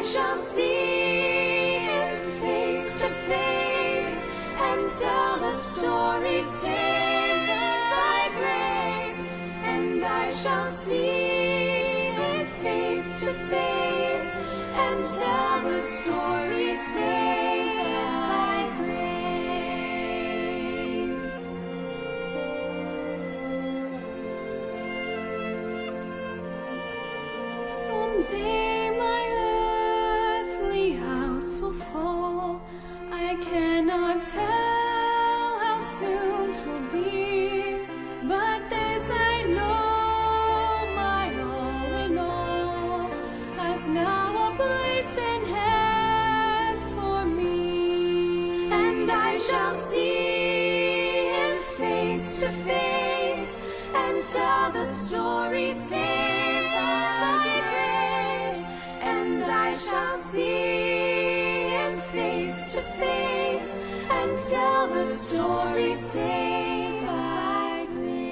I shall see him face to face and tell the story saved by grace. And I shall see him face to face and tell the story saved by grace. Someday my earthly house will fall. I cannot tell how soon 'twill be, but this I know, my all in all has now a place in heaven for me. And I shall see him face to face and tell the story saved by grace. And I shall see him face to face and tell the story saved by grace.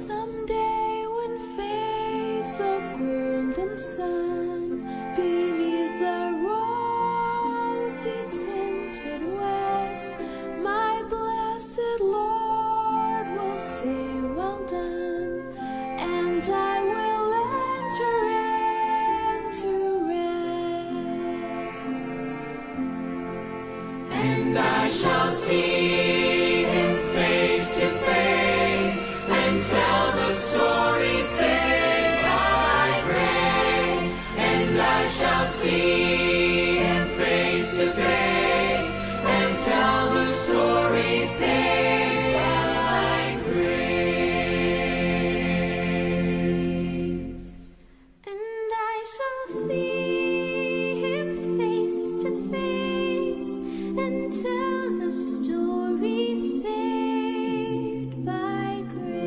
Someday when fades the golden sun beneath the rosy tinted west, my blessed Lord will say, well done, and I will enter into rest. And I shall see him face to face and tell the story saved by grace. And I shall see him face to face and tell the story saved by grace. And I shall see him face to face and tell the story saved by grace.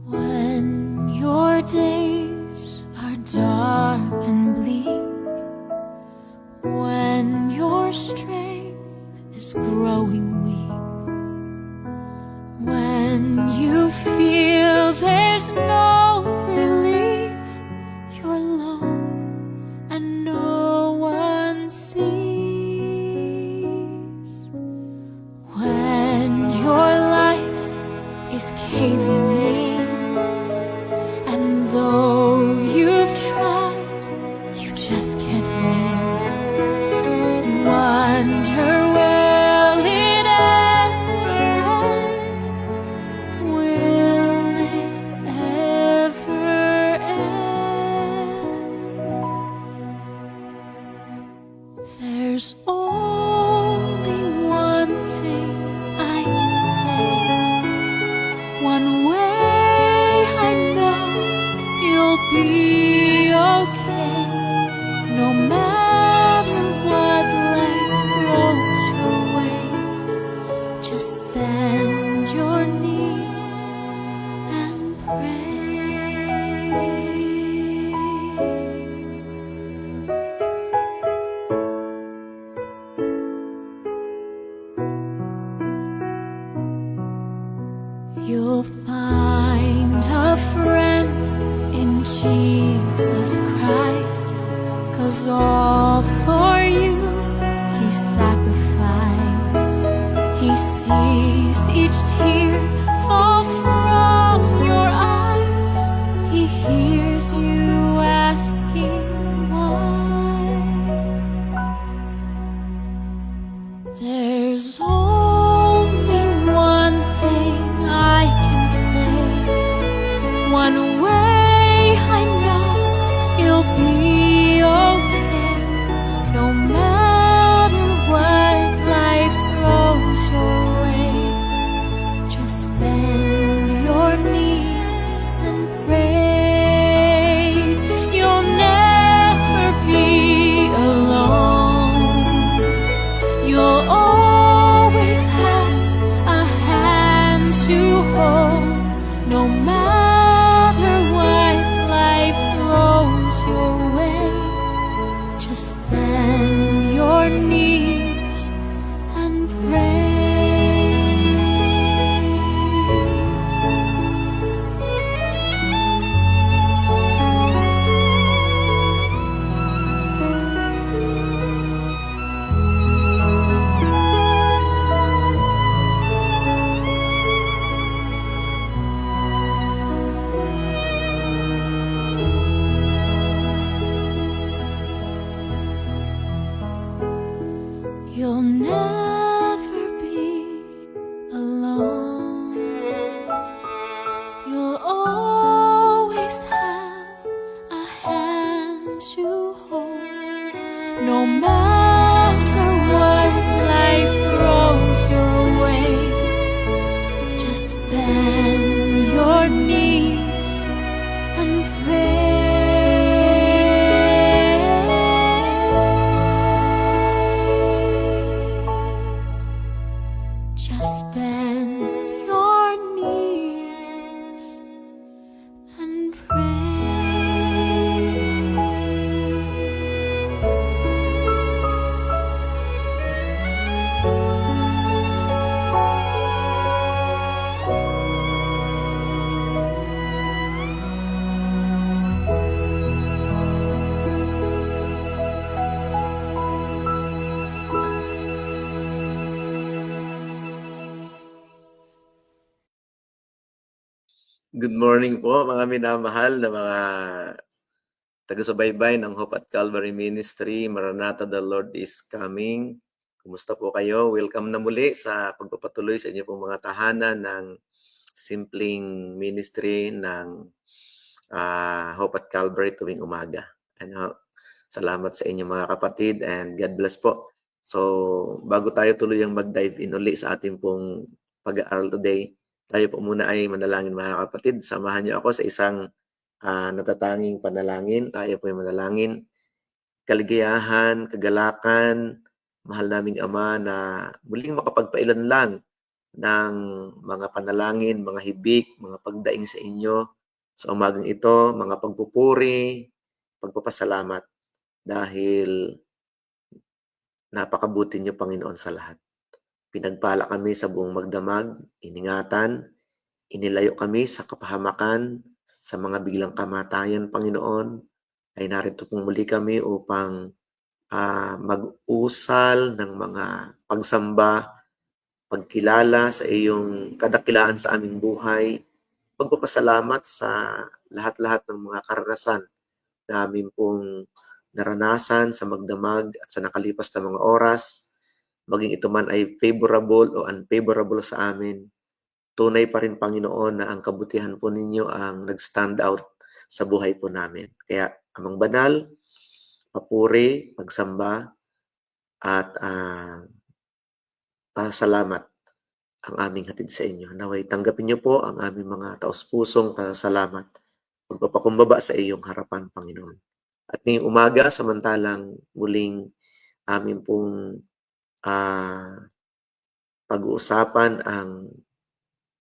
When your days are dark and bleak, when your strength is growing weak, when you feel there's no relief, you're alone and no one sees, when your life is caving in, and though you've tried, you just can't win. You wonder, will it ever end? Will it ever end? There's only one thing I can say, one way I know you'll be okay. No matter what life throws your way, just bend your knees and pray. You'll find a friend in Jesus Christ, 'cause all for you he sacrificed. He sees each tear fall from your eyes. He hears you asking why. There's only one thing I can say, one way I know you'll be okay, no matter your way. Just bend your knees and pray. You'll never be alone. You'll always have a hand to hold. No matter what life throws your way, just bend your knees and pray. Just bend your knees and pray. Good morning po mga minamahal na mga taga-subaybay ng Hope at Calvary Ministry. Maranatha, the Lord is coming. Kumusta po kayo? Welcome na muli sa pagpapatuloy sa inyo pong mga tahanan ng simpleng ministry ng Hope at Calvary tuwing umaga. Salamat sa inyo mga kapatid and God bless po. So bago tayo tuluyang mag-dive in uli sa ating pong pag-aaral today, tayo po muna ay manalangin mga kapatid. Samahan niyo ako sa isang natatanging panalangin. Tayo po ay manalangin. Kaligayahan, kagalakan, mahal naming Ama na muling makapagpailan lang ng mga panalangin, mga hibik, mga pagdaing sa inyo sa umagang ito, mga pagpupuri, pagpapasalamat dahil napakabuti niyo Panginoon sa lahat. Pinagpala kami sa buong magdamag, iningatan, inilayo kami sa kapahamakan, sa mga biglang kamatayan, Panginoon, ay narito pong muli kami upang mag-usal ng mga pagsamba, pagkilala sa iyong kadakilaan sa aming buhay, pagpapasalamat sa lahat-lahat ng mga karanasan na amin pong naranasan sa magdamag at sa nakalipas na mga oras, maging ito man ay favorable o unfavorable sa amin, tunay pa rin Panginoon na ang kabutihan po ninyo ang nag-stand out sa buhay po namin. Kaya Amang Banal, papuri, pagsamba, at pasalamat ang aming hatid sa inyo. Naway tanggapin niyo po ang aming mga taos-pusong pasasalamat, pagpapakumbaba sa iyong harapan, Panginoon. At ngayong umaga, samantalang muling amin pong pag-uusapan ang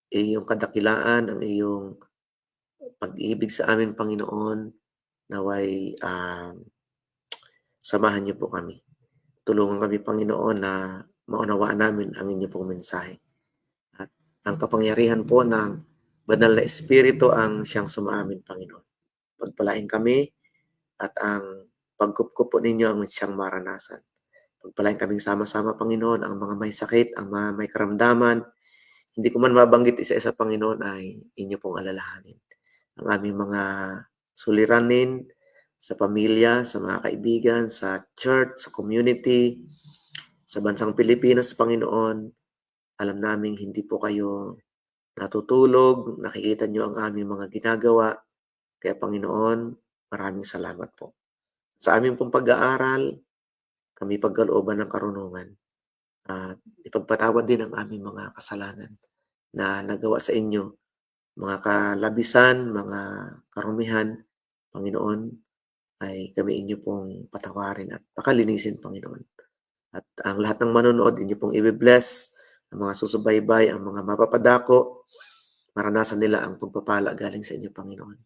iyong kadakilaan, ang iyong pag-ibig sa amin, Panginoon, naway samahan niyo po kami. Tulungan kami, Panginoon, na maunawaan namin ang inyong pong mensahe. At ang kapangyarihan po ng Banal na Espiritu ang siyang sumaamin, Panginoon. Pagpalain kami at ang pagkupkup po ninyo ang siyang maranasan. Pagpalain kaming sama-sama, Panginoon, ang mga may sakit, ang mga may karamdaman. Hindi ko man mabanggit isa-isa, Panginoon, ay inyo pong alalahanin. Ang aming mga suliranin sa pamilya, sa mga kaibigan, sa church, sa community, sa bansang Pilipinas, Panginoon, alam naming hindi po kayo natutulog, nakikita nyo ang aming mga ginagawa. Kaya Panginoon, maraming salamat po. Sa aming pong pag-aaral, kami pagkalooban ng karunungan. At ipagpatawad din ang aming mga kasalanan na nagawa sa inyo, mga kalabisan, mga karumihan, Panginoon, ay kami inyo pong patawarin at pakalinisin, Panginoon. At ang lahat ng manonood, inyo pong i-bless, ang mga susubaybay, ang mga mapapadako, maranasan nila ang pagpapala galing sa inyo, Panginoon.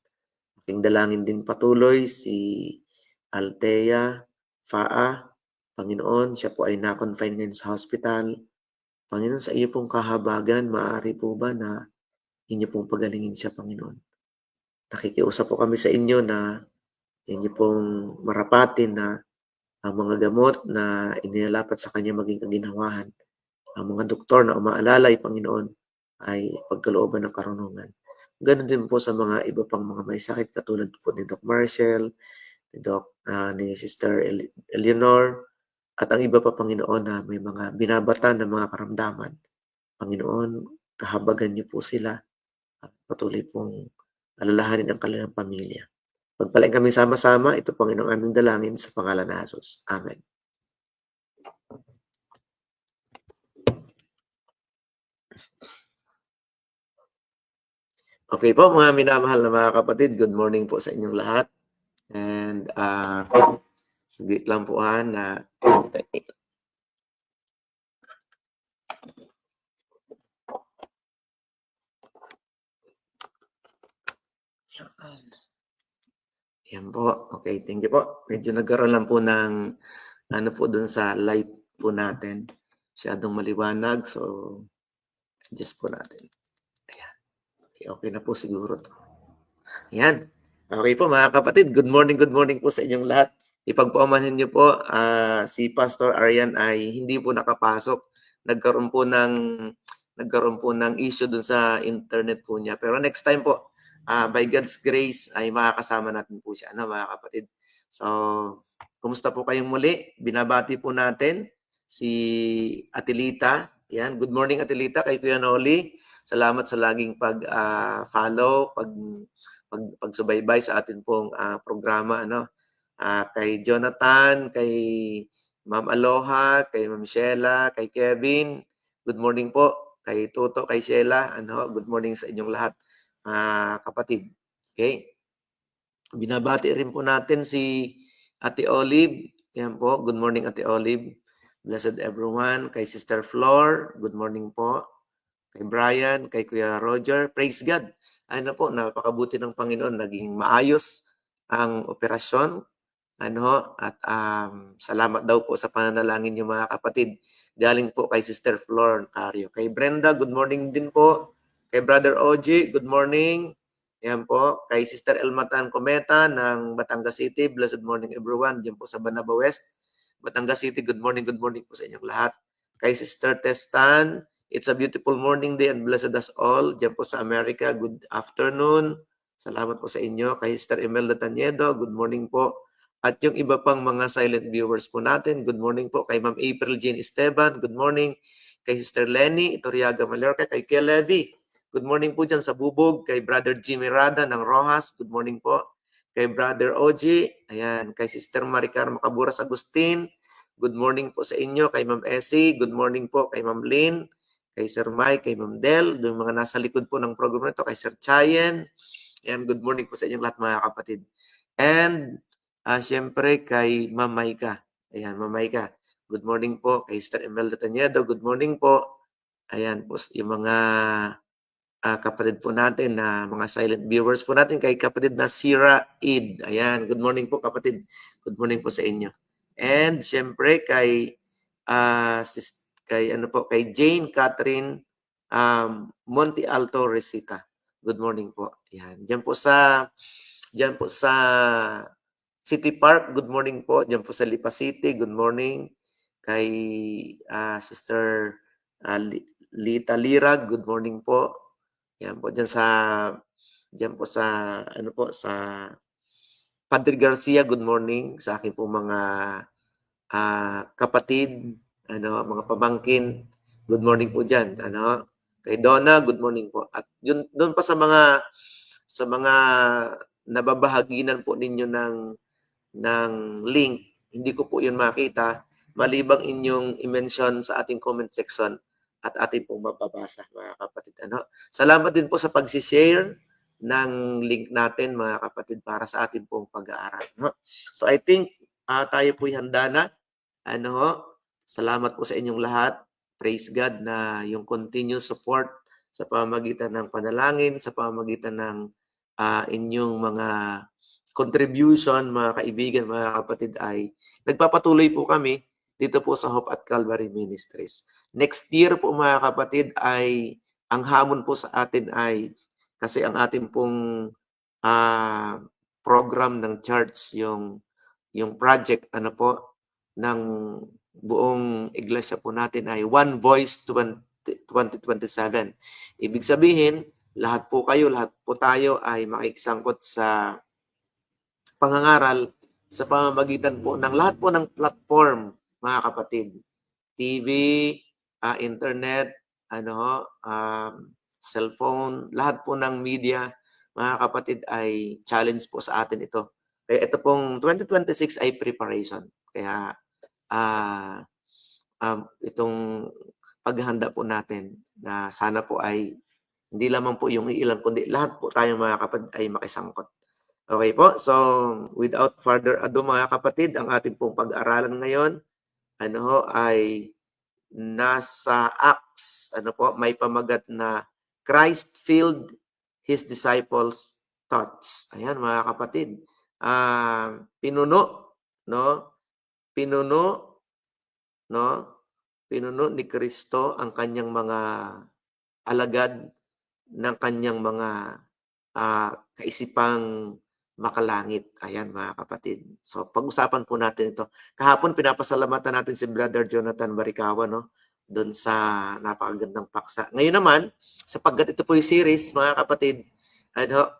aking dalangin din patuloy si Althea Faa. Panginoon, siya po ay na-confine ngayon sa hospital. Panginoon, sa iyo pong kahabagan, maaari po ba na inyo pong pagalingin siya, Panginoon? Nakikiusap po kami sa inyo na inyo pong marapatin na ang mga gamot na inilalapat sa kanya maging kaginhawahan. Ang mga doktor na umaalalay, Panginoon, ay pagkalooban ng karunungan. Ganon din po sa mga iba pang mga may sakit katulad po ni Doc Marcel, ni Sister Eleanor, at ang iba pa, Panginoon, na may mga binabata ng mga karamdaman. Panginoon, kahabagan niyo po sila at patuloy pong alalahanin ang kanilang pamilya. Pagpalain kami sama-sama, ito po ang aming dalangin sa pangalan ni Jesus. Amen. Okay po, mga minamahal na mga kapatid, good morning po sa inyong lahat. And saglit lang po na yan po. Okay, thank you po. Medyo nagkaroon lang po ng ano po dun sa light po natin. Masyadong maliwanag, so adjust po natin. Ayan. Okay na po siguro to. Ayan. Okay po mga kapatid, good morning po sa inyong lahat. Ipagpaumanhin niyo po, si Pastor Arian ay hindi po nakapasok. Nagkaroon po ng issue dun sa internet po niya. Pero next time po, by God's grace ay makakasama natin po siya, mga kapatid. So, kumusta po kayong muli? Binabati po natin si Atilita. Yan, good morning Atilita, kay Kuya Noli. Salamat sa laging pag-follow, pagsubaybay sa atin pong programa, kay Jonathan, kay Ma'am Aloha, kay Ma'am Sheila, kay Kevin. Good morning po kay Toto, kay Sheila. Good morning sa inyong lahat, kapatid. Okay? Binabati rin po natin si Ate Olive. Yan po. Good morning, Ate Olive. Blessed everyone. Kay Sister Flor, good morning po. Kay Brian, kay Kuya Roger. Praise God. Po, napakabuti ng Panginoon. Naging maayos ang operasyon. At salamat daw po sa pananalangin niyo mga kapatid. Galing po kay Sister Flor Cario. Kay Brenda, good morning din po. Kay Brother Oji, good morning. Yan po. Kay Sister Elmatan Cometa ng Batangas City, blessed morning everyone. Diyan po sa Banaba West, Batangas City, good morning po sa inyong lahat. Kay Sister Testan, it's a beautiful morning day and blessed us all. Diyan po sa America, good afternoon. Salamat po sa inyo. Kay Sister Imelda Taniedo, good morning po. At yung iba pang mga silent viewers po natin, good morning po. Kay Ma'am April Jean Esteban, good morning. Kay Sister Lenny Itoriaga Mallorca, kay Kuya Levy, good morning po dyan sa Bubog. Kay Brother Jimmy Rada ng Rojas, good morning po. Kay Brother Oji, ayan. Kay Sister Maricar Macaburas Agustin, good morning po sa inyo. Kay Ma'am Essie, good morning po. Kay Ma'am Lynn, kay Sir Mike, kay Ma'am Del, yung mga nasa likod po ng program nito, kay Sir Chayen. Ayan, good morning po sa inyong lahat mga kapatid. And siyempre kay Ma'am Maika. Ayan, Ma'am Maika, good morning po. Kay Sister Imelda Taniedo, good morning po. Ayan po, yung mga kapatid po natin na mga silent viewers po natin, kay kapatid na Sira Eid. Ayan, good morning po kapatid. Good morning po sa inyo. And siyempre kay kay Jane Catherine Monte Alto Resita. Good morning po. Ayan, diyan po sa City Park, good morning po. Diyan po sa Lipa City, good morning. Kay Sister Lita Lira, good morning po. Yan po sa Padre Garcia, good morning sa aking po mga kapatid, mga pamangkin, good morning po diyan. Kay Donna, good morning po. At yun doon pa sa mga nababahaginan po ninyo ng link, hindi ko po yun makita malibang inyong i-mention sa ating comment section at atin pong mababasa, mga kapatid. Salamat din po sa pag-share ng link natin, mga kapatid, para sa atin pong pag-aaral. So I think tayo po'y handa na. Salamat po sa inyong lahat. Praise God na yung continuous support sa pamamagitan ng panalangin, sa pamamagitan ng inyong mga contribution, mga kaibigan, mga kapatid, ay nagpapatuloy po kami dito po sa Hope at Calvary Ministries. Next year po mga kapatid ay ang hamon po sa atin ay kasi ang ating pong program ng church, yung project ng buong iglesia po natin ay One Voice 2027. Ibig sabihin, lahat po tayo ay makikisangkot sa pangangaral sa pamamagitan po ng lahat po ng platform, mga kapatid. TV, internet, cellphone, lahat po ng media, mga kapatid, ay challenge po sa atin ito. Kaya ito pong 2026 ay preparation. Kaya itong paghahanda po natin na sana po ay hindi lamang po yung ilan, kundi lahat po tayo mga kapatid ay makisangkot. Okay po, so without further ado mga kapatid, ang ating pong pag-aralan ngayon ay nasa Acts, may pamagat na Christ filled his disciples' thoughts. Ayan mga kapatid, pinuno ni Kristo ang kanyang mga alagad ng kanyang mga kaisipang makalangit. Ayan mga kapatid. So pag-usapan po natin ito. Kahapon pinapasalamatan natin si Brother Jonathan Barikawa doon sa napakagandang paksa. Ngayon naman, sapagkat ito po yung series mga kapatid,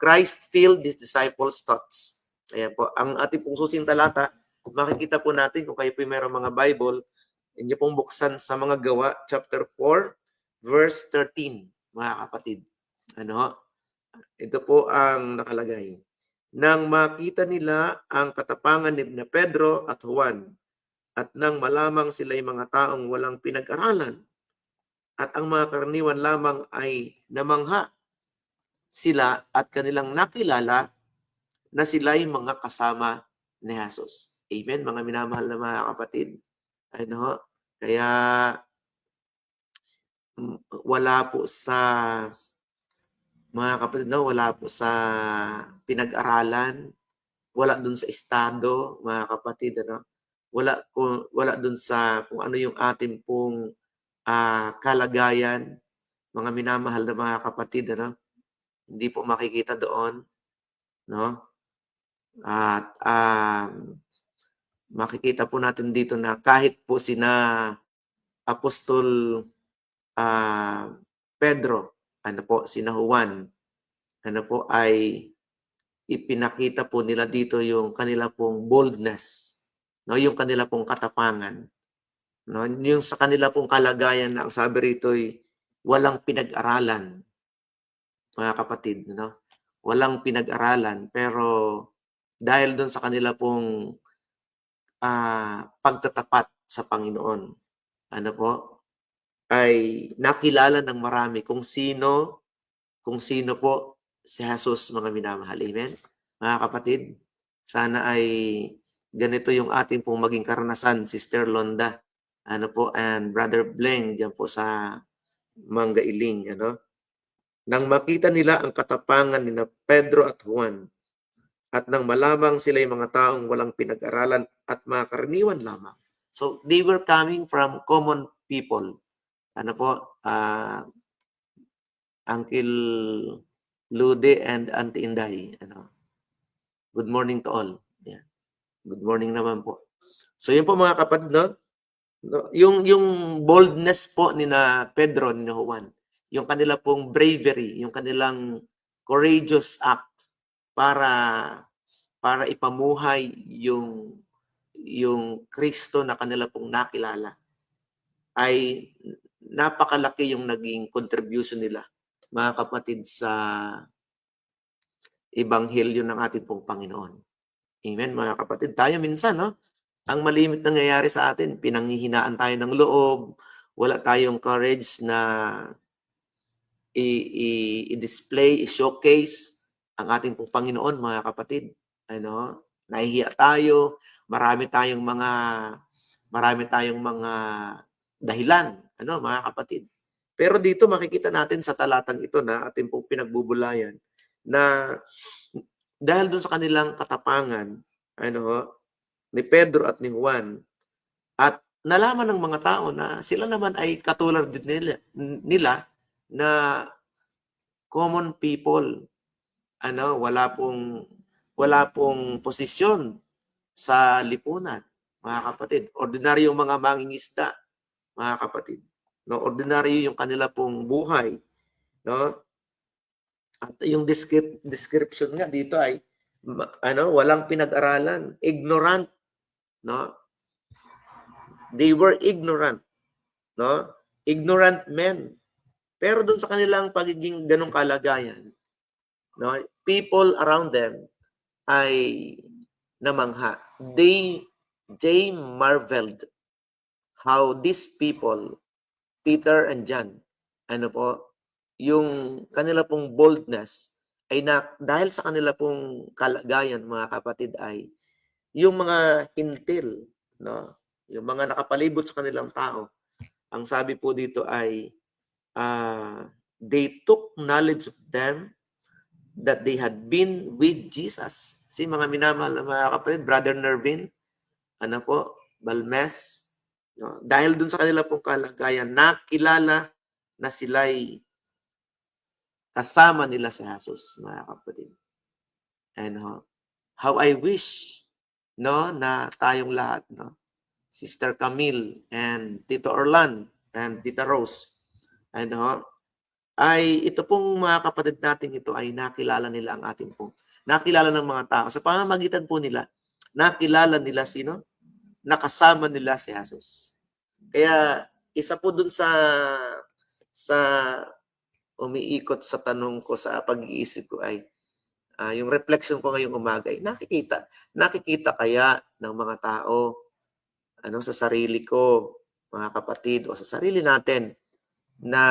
Christ filled his disciples' thoughts. Ayan po. Ang ating pong susing talata, makikita po natin kung kayo po yung mayroong mga Bible, inyo pong buksan sa mga gawa, chapter 4, verse 13, mga kapatid. Ito po ang nakalagay. Nang makita nila ang katapangan ni Pedro at Juan, at nang malamang sila'y mga taong walang pinag-aralan, at ang mga karaniwan lamang ay namangha, sila at kanilang nakilala na sila'y mga kasama ni Jesus. Amen, mga minamahal na mga kapatid. Kaya wala po sa mga kapatid, wala po sa pinag-aralan, wala dun sa estado, mga kapatid, wala dun sa kung ano yung ating pong kalagayan, mga minamahal na mga kapatid, hindi po makikita doon, At makikita po natin dito na kahit po sina Apostol Pedro, sina Juan, ay ipinakita po nila dito yung kanila pong boldness, yung kanila pong katapangan, yung sa kanila pong kalagayan na ang sabi rito ay walang pinag-aralan, mga kapatid, walang pinag-aralan, pero dahil doon sa kanila pong pagtatapat sa Panginoon, ay nakilala ng marami kung sino po si Jesus, mga minamahal. Amen? Mga kapatid, sana ay ganito yung ating pong maging karanasan, Sister Londa, and Brother Bleng, diyan po sa Manggailing, Nang makita nila ang katapangan ni Pedro at Juan, at nang malamang sila yung mga taong walang pinag-aralan at mga karaniwan lamang. So, they were coming from common people. Uncle Lude and Auntie Inday. Good morning to all. Yeah. Good morning naman po. So, yun po mga kapatid, yung boldness po ni na Pedro, ni na Juan, yung kanila pong bravery, yung kanilang courageous act para ipamuhay yung Kristo na kanila pong nakilala, ay napakalaki yung naging contribution nila, mga kapatid, sa ebanghelyo ng ating pong Panginoon. Amen, mga kapatid. Tayo minsan, ang malimit nangyayari sa atin, pinanghihinaan tayo ng loob, wala tayong courage na i-display, i-showcase ang ating pong Panginoon, mga kapatid. Nahihiya tayo, marami tayong mga dahilan, mga kapatid. Pero dito makikita natin sa talatang ito na ating pong pinagbubulayan, na dahil dun sa kanilang katapangan, ano ho, ni Pedro at ni Juan, at nalaman ng mga tao na sila naman ay katulad din nila na common people, ano, wala pong posisyon sa lipunan, mga kapatid. Ordinaryong mga mangingisda, mga kapatid. No, ordinaryo yung kanila pong buhay, no? At yung description nga dito ay walang pinag-aralan, ignorant, no? They were ignorant, no? Ignorant men. Pero doon sa kanilang pagiging ganong kalagayan, no, people around them ay namangha. They marveled how these people, Peter and John, ano po, yung kanila pong boldness ay dahil sa kanila pong kalagayan, mga kapatid, ay yung mga hintil, no, yung mga nakapalibot sa kanilang tao, ang sabi po dito ay they took knowledge of them that they had been with Jesus. Si mga minamahal na mga kapatid, Brother Nervin, ano po, Balmes, no? Dahil dun sa kanila pong kalagayan, nakilala na sila'y kasama nila si Jesus, mga kapatid. And how I wish, no, na tayong lahat, no, Sister Camille and Tito Orlan and Tita Rose, and ay ito pong mga kapatid natin ito ay nakilala nila ang ating pong nakilala ng mga tao sa pamamagitan po nila, nakilala nila sino, nakasama nila si Jesus. Kaya isa po dun sa umiikot sa tanong ko, sa pag-iisip ko ay yung reflection ko ngayong umaga ay nakikita kaya ng mga tao sa sarili ko, mga kapatid, o sa sarili natin na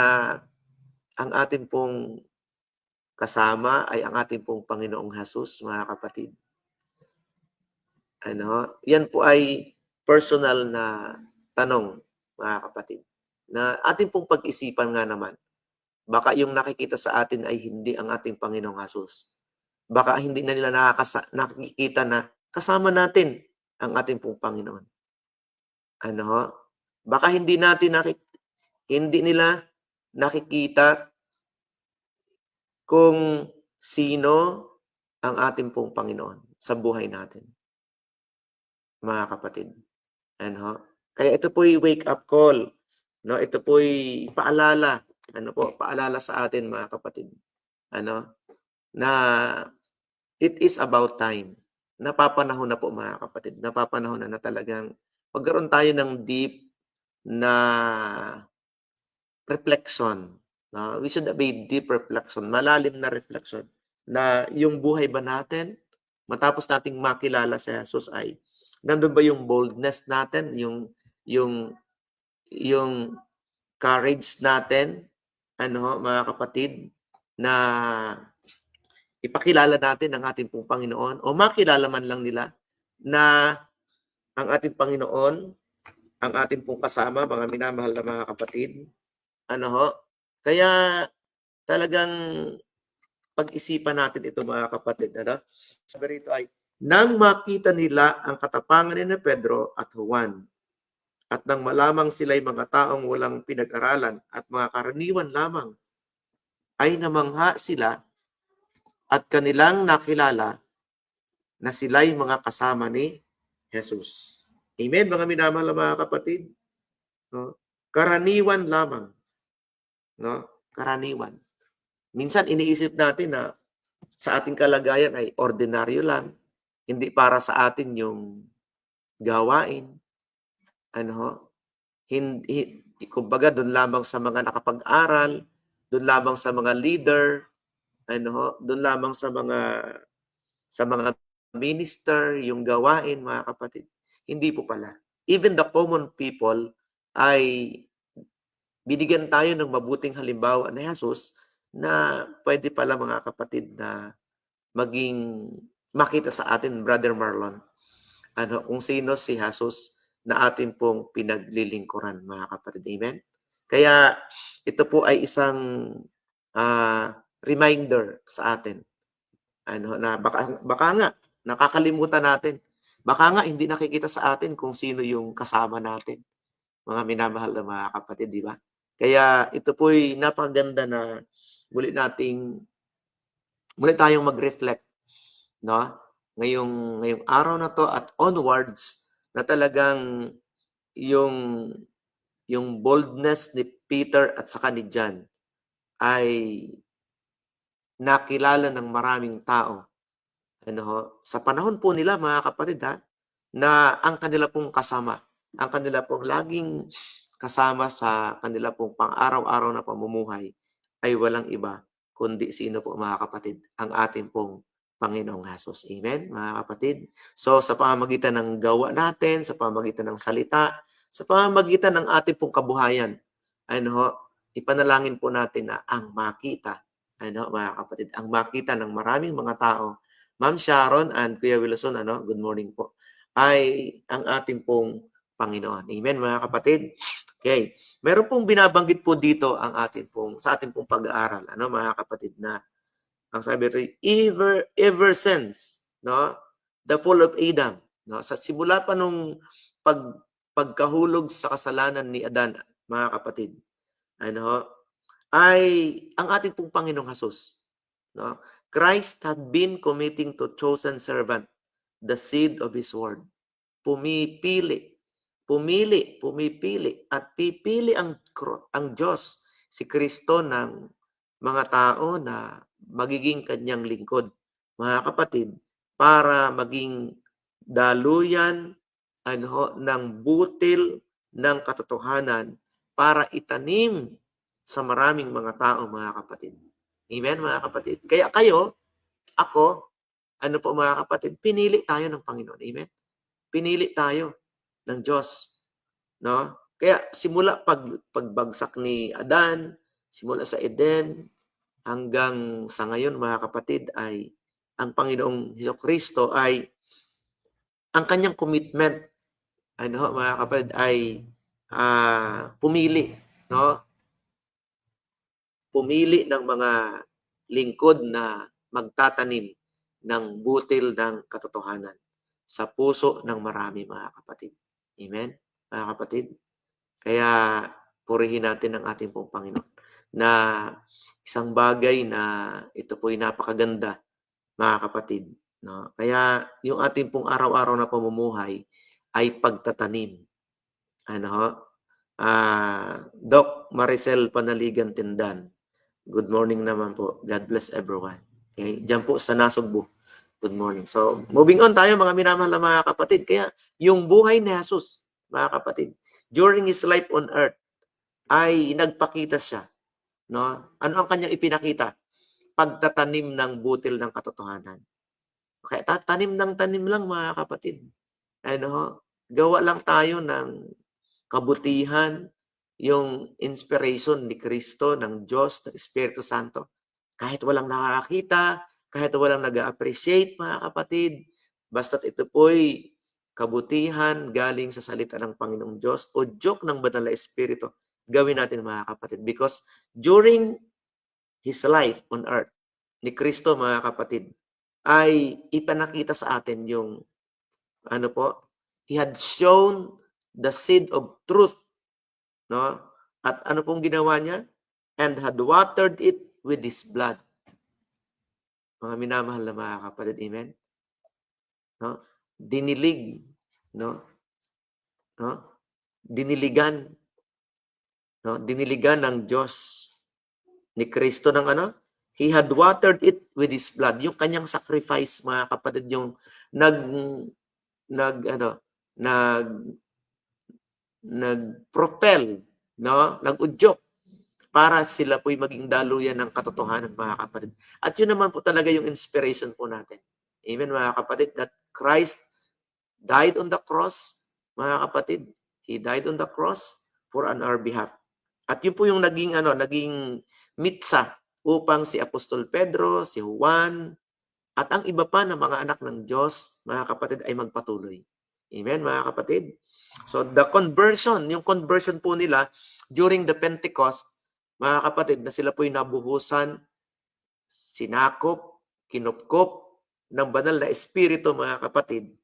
ang ating pong kasama ay ang ating pong Panginoong Jesus, mga kapatid. Yan po ay personal na tanong, mga kapatid, na ating pong pag-isipan nga naman. Baka yung nakikita sa atin ay hindi ang ating Panginoong Jesus. Baka hindi na nila nakikita na kasama natin ang ating pong Panginoon. Baka hindi nila nakikita kung sino ang ating pong Panginoon sa buhay natin, mga kapatid. Kaya ito po'y wake-up call, no? Ito po'y paalala, paalala sa atin, mga kapatid, na it is about time. Napapanahon na po, mga kapatid. Napapanahon na talagang magkaroon tayo ng deep na reflection. We should have a deep reflection, malalim na reflection, na yung buhay ba natin, matapos nating makilala si Jesus, ay nandun ba yung boldness natin, yung courage natin, mga kapatid, na ipakilala natin ang ating pong Panginoon, o makilala man lang nila na ang ating Panginoon, ang ating pong kasama, mga minamahal na mga kapatid. Kaya talagang pag-isipan natin ito, mga kapatid. Sabi rito ay, nang makita nila ang katapangan ni Pedro at Juan, at nang malamang sila'y mga taong walang pinag-aralan at mga karaniwan lamang, ay namangha sila at kanilang nakilala na sila'y mga kasama ni Jesus. Amen, mga minamahal na mga kapatid. Karaniwan lamang. Karaniwan. Minsan iniisip natin na sa ating kalagayan ay ordinaryo lang, hindi para sa atin yung gawain. Kumbaga doon lamang sa mga nakapag-aral, doon lamang sa mga leader, doon lamang sa mga minister, yung gawain, mga kapatid. Hindi po pala. Even the common people ay binigyan tayo ng mabuting halimbawa ni Jesus na pwede pala, mga kapatid, na makita sa atin, Brother Marlon, kung sino si Jesus na atin pong pinaglilingkuran, mga kapatid. Amen? Kaya ito po ay isang reminder sa atin Ano, na baka nga nakakalimutan natin. Baka nga hindi nakikita sa atin kung sino yung kasama natin, mga minamahal na mga kapatid, di ba? Kaya ito po'y napakaganda na muli nating muli tayong mag-reflect, no? Ngayong araw na 'to at onwards na talagang yung yung boldness ni Peter at saka ni John ay nakilala ng maraming tao. Ano ho, sa panahon po nila mga kapatid na ang kanila pong kasama, ang kanila pong laging kasama sa kanila pong pang-araw-araw na pamumuhay ay walang iba kundi sino po mga kapatid, ang ating pong Panginoong Hesus. Amen, mga kapatid. So sa pamamagitan ng gawa natin, sa pamamagitan ng salita, sa pamamagitan ng ating pong kabuhayan, ano ho, ipanalangin po natin na ang makita, ano mga kapatid, ang makita ng maraming mga tao, Ma'am Sharon and Kuya Wilson, good morning po, ay ang ating pong Panginoon. Amen, mga kapatid. Okay. Meron pong binabanggit po dito sa ating pong pag-aaral, mga kapatid, na ang sabi ito, ever since, no, the fall of Adam, no, sa simula pa nung pagkahulog sa kasalanan ni Adan, mga kapatid, ay ang ating pong Panginoong Hesus, no, Christ had been committing to chosen servant, the seed of His word. Pumipili at pipili ang Diyos, si Kristo, ng mga tao na magiging kanyang lingkod, mga kapatid, para maging daluyan ng butil ng katotohanan para itanim sa maraming mga tao, mga kapatid. Amen, mga kapatid. Kaya kayo, ako, po mga kapatid, pinili tayo ng Panginoon. Amen? Pinili tayo ng Diyos, no? Kaya simula pagbagsak ni Adan, simula sa Eden hanggang sa ngayon, mga kapatid, ay ang Panginoong Hesukristo ay ang kanyang commitment, mga kapatid, ay pumili, no? Pumili ng mga lingkod na magtatanim ng butil ng katotohanan sa puso ng marami, mga kapatid. Amen, mga kapatid? Kaya purihin natin ang ating pong Panginoon na isang bagay na ito po'y napakaganda, mga kapatid. No? Kaya yung ating pong araw-araw na pamumuhay ay pagtatanim. Doc Maricel Panaligan Tindan, good morning naman po. God bless everyone. Okay? Diyan po sa Nasugbu. Good morning. So, moving on tayo, mga minamahal na mga kapatid. Kaya, yung buhay ni Jesus, mga kapatid, during His life on earth, ay nagpakita siya. No? Ano ang kanyang ipinakita? Pagtatanim ng butil ng katotohanan. Kaya tanim lang, mga kapatid. Gawa lang tayo ng kabutihan, yung inspiration ni Kristo, ng Diyos, ng Espiritu Santo. Kahit walang nakakakita, kahit walang nag-appreciate, mga kapatid, basta't ito po'y kabutihan galing sa salita ng Panginoong Diyos o joke ng Banal na Espiritu, gawin natin, mga kapatid. Because during His life on earth, ni Kristo, mga kapatid, ay ipanakita sa atin yung, He had shown the seed of truth, no? At ano pong ginawa niya? And had watered it with His blood. Mga minamahal na mga kapatid, amen? No? Dinilig, no? Diniligan, no? Diniligan ng Diyos ni Kristo ng He had watered it with His blood. Yung kanyang sacrifice, mga kapatid, yung nag-propel, no? Nag-udyok para sila po'y maging daluyan ng katotohanan, mga kapatid. At yun naman po talaga yung inspiration po natin. Amen, mga kapatid, that Christ died on the cross, mga kapatid. He died on the cross for on our behalf. At yun po yung naging mitsa upang si Apostol Pedro, si Juan, at ang iba pa na mga anak ng Diyos, mga kapatid, ay magpatuloy. Amen, mga kapatid? So, yung conversion po nila during the Pentecost, mga kapatid, na sila po'y nabuhusan, sinakop, kinupkop ng banal na espiritu, mga kapatid,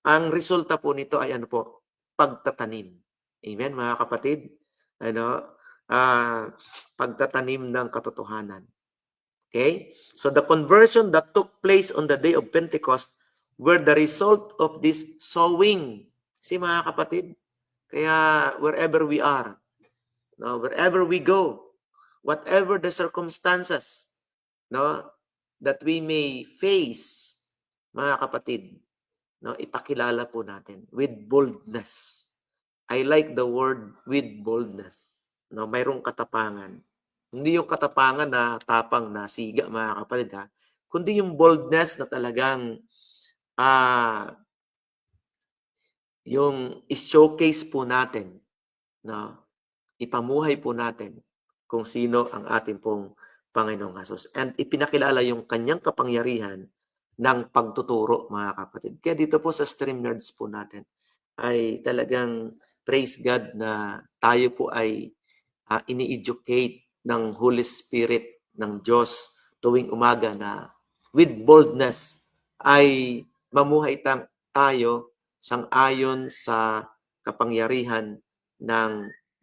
ang resulta po nito ay ano po? Pagtatanim. Amen, mga kapatid? Ano? Pagtatanim ng katotohanan. Okay? So the conversion that took place on the day of Pentecost were the result of this sowing. See, mga kapatid? Kaya wherever we are, no, wherever we go, whatever the circumstances, no, that we may face, mga kapatid, no, ipakilala po natin with boldness. I like the word with boldness. No, mayroong katapangan. Hindi yung katapangan na tapang na siga, mga kapatid, ha? Kundi yung boldness na talagang yung showcase po natin, no, ipamuhay po natin kung sino ang ating pong Panginoong Hesus. And ipinakilala yung kanyang kapangyarihan ng pagtuturo, mga kapatid. Kaya dito po sa Stream Nerds po natin ay talagang praise God na tayo po ay ini-educate ng Holy Spirit ng Diyos tuwing umaga na with boldness ay mamuhay tayo sang-ayon sa kapangyarihan ng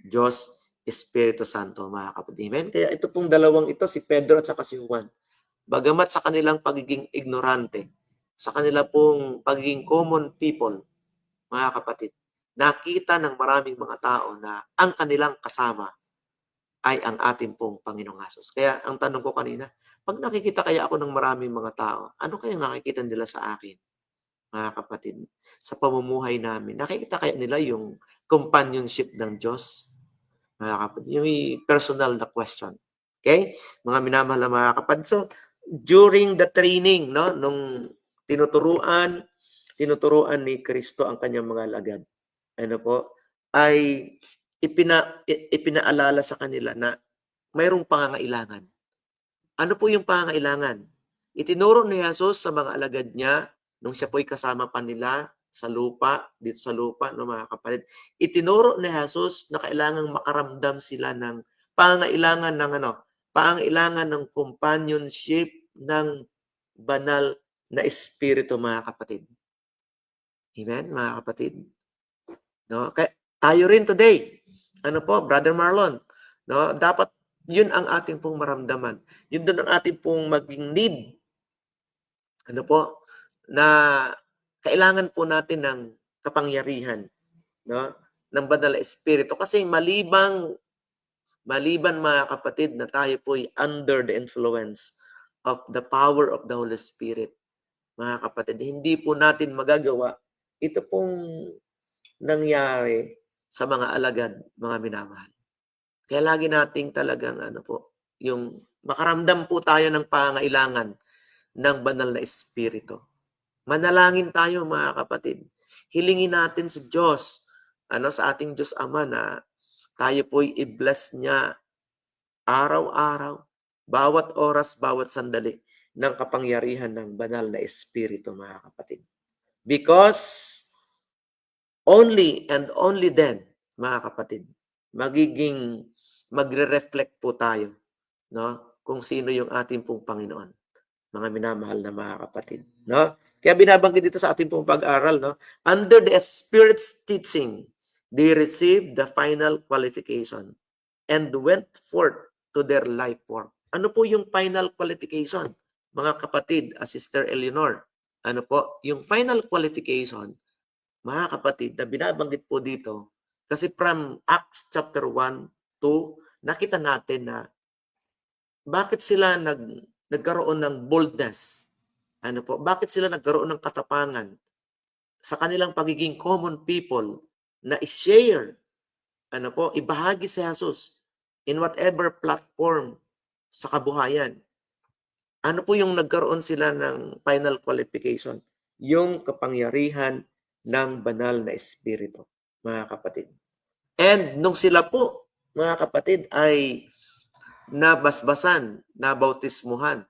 Diyos Espiritu Santo, mga kapatid. Amen? Kaya ito pong dalawang ito, si Pedro at saka si Juan, bagamat sa kanilang pagiging ignorante, sa kanila pong pagiging common people, mga kapatid, nakita ng maraming mga tao na ang kanilang kasama ay ang ating pong Panginoong Hesus. Kaya ang tanong ko kanina, pag nakikita kaya ako ng maraming mga tao, ano kayang nakikita nila sa akin, mga kapatid, sa pamumuhay namin? Nakikita kaya nila yung companionship ng Diyos? Mga kapatid, yung personal na question. Okay? Mga minamahal na mga kapatid. So, during the training, no, nung tinuturuan ni Kristo ang kanyang mga alagad, ano po, ay ipinaalala sa kanila na mayroong pangangailangan. Ano po yung pangangailangan? Itinuro ni Jesus sa mga alagad niya nung siya po'y kasama pa nila sa lupa, dito sa lupa, no, mga kapatid. Itinuro ni Jesus na kailangang makaramdam sila ng pangangailangan ng pangangailangan ng companionship ng banal na espiritu, mga kapatid. Amen, mga kapatid. No? Kaya tayo rin today, ano po, Brother Marlon, no? Dapat yun ang ating pong maramdaman. Yun doon ang ating pong maging need. Ano po? Na kailangan po natin ng kapangyarihan, no, ng banal na espiritu. Kasi maliban mga kapatid na tayo po ay under the influence of the power of the Holy Spirit, mga kapatid, hindi po natin magagawa ito pong nangyari sa mga alagad, mga minamahal. Kaya lagi nating talagang yung makaramdam po tayo ng pangailangan ng banal na espiritu. Manalangin tayo, mga kapatid. Hilingin natin sa Diyos, sa ating Diyos Ama, na tayo po'y i-bless niya araw-araw, bawat oras, bawat sandali ng kapangyarihan ng banal na espiritu, mga kapatid. Because only and only then, mga kapatid, magre-reflect po tayo, no, kung sino yung ating pong Panginoon, mga minamahal na mga kapatid, no? Kaya binabanggit dito sa ating pong pag-aral, no, under the Spirit's teaching, they received the final qualification and went forth to their life work. Ano po yung final qualification, mga kapatid, Sister Eleanor? Ano po? Yung final qualification, mga kapatid, na binabanggit po dito, kasi from Acts chapter 1, 2, nakita natin na bakit sila nagkaroon ng boldness. Ano po? Bakit sila nagkaroon ng katapangan sa kanilang pagiging common people na i-share, ibahagi si Jesus in whatever platform sa kabuhayan. Ano po yung nagkaroon sila ng final qualification? Yung kapangyarihan ng banal na espiritu, mga kapatid. And nung sila po, mga kapatid, ay nabasbasan, nabautismuhan,